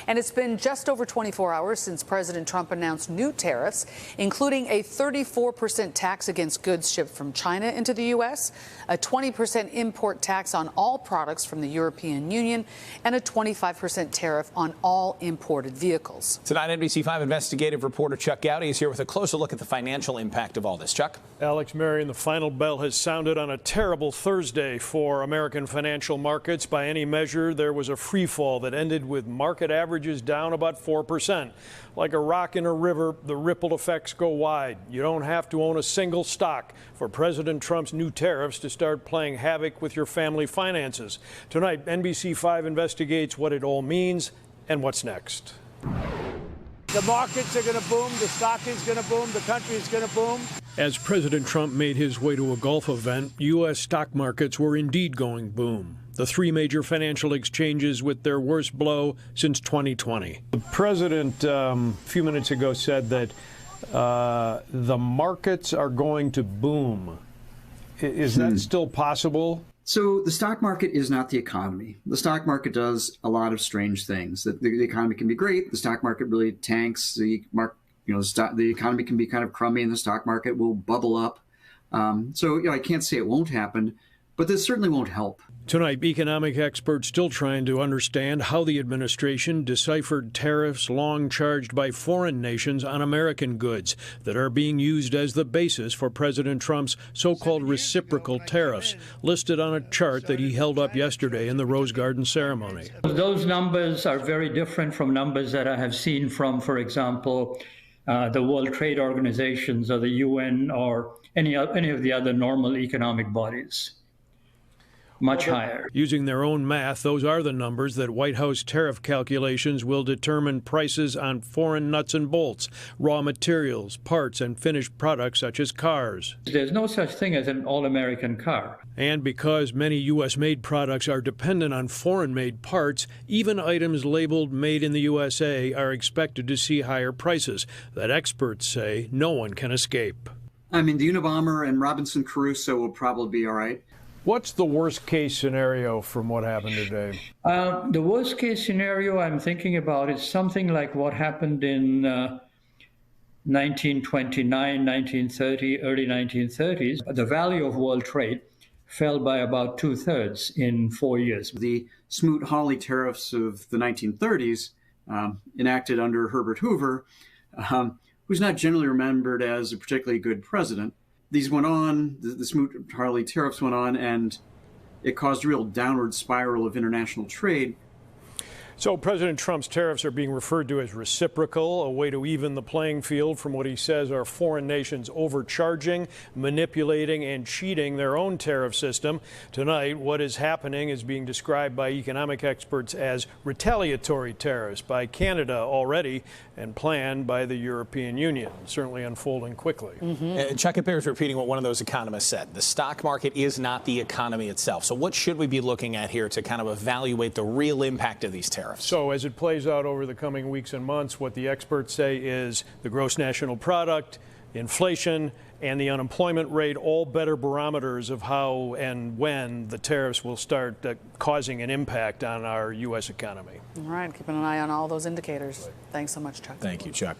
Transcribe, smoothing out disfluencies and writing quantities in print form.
And it's been just over 24 hours since President Trump announced new tariffs, including a 34% tax against goods shipped from China into the U.S., a 20% import tax on all products from the European Union, and a 25% tariff on all imported vehicles. Tonight, NBC5 investigative reporter Chuck Goudie is here with a closer look at the financial impact of all this. Chuck? Alex, Marion, the final bell has sounded on a terrible Thursday for American financial markets. By any measure, there was a free fall that ended with market averages down about 4%. Like a rock in a river, the ripple effects go wide. You don't have to own a single stock for President Trump's new tariffs to start playing havoc with your family finances. Tonight, NBC5 investigates what it all means and what's next. The markets are going to boom, the stock is going to boom, the country is going to boom. As President Trump made his way to a golf event, U.S. stock markets were indeed going boom. The three major financial exchanges with their worst blow since 2020. The president a few minutes ago said that the markets are going to boom. Is that still possible? So the stock market is not the economy. The stock market does a lot of strange things. The economy can be great. The stock market really tanks. The economy can be kind of crummy, and the stock market will bubble up. So I can't say it won't happen, but this certainly won't help. Tonight, economic experts still trying to understand how the administration deciphered tariffs long charged by foreign nations on American goods that are being used as the basis for President Trump's so-called reciprocal tariffs, listed on a chart that he held up yesterday in the Rose Garden ceremony. Those numbers are very different from numbers that I have seen from, for example, the World Trade Organizations or the UN or any of the other normal economic bodies. Much higher. Using their own math, those are the numbers that White House tariff calculations will determine prices on foreign nuts and bolts, raw materials, parts, and finished products such as cars. There's no such thing as an all-American car. And because many U.S.-made products are dependent on foreign-made parts, even items labeled Made in the USA are expected to see higher prices that experts say no one can escape. I mean, the Unabomber and Robinson Crusoe will probably be all right. What's the worst-case scenario from what happened today? The worst-case scenario I'm thinking about is something like what happened in 1929, 1930, early 1930s. The value of world trade fell by about 2/3 in 4 years. The Smoot-Hawley tariffs of the 1930s, enacted under Herbert Hoover, who's not generally remembered as a particularly good president. These went on, the Smoot-Hawley tariffs went on, and it caused a real downward spiral of international trade. So President Trump's tariffs are being referred to as reciprocal, a way to even the playing field from what he says are foreign nations overcharging, manipulating, and cheating their own tariff system. Tonight, what is happening is being described by economic experts as retaliatory tariffs by Canada already and planned by the European Union, certainly unfolding quickly. Chuck, it bears repeating what one of those economists said. The stock market is not the economy itself. So what should we be looking at here to kind of evaluate the real impact of these tariffs? So as it plays out over the coming weeks and months, what the experts say is the gross national product, inflation, and the unemployment rate, all better barometers of how and when the tariffs will start causing an impact on our U.S. economy. All right, keeping an eye on all those indicators. Thanks so much, Chuck. Thank you, Chuck.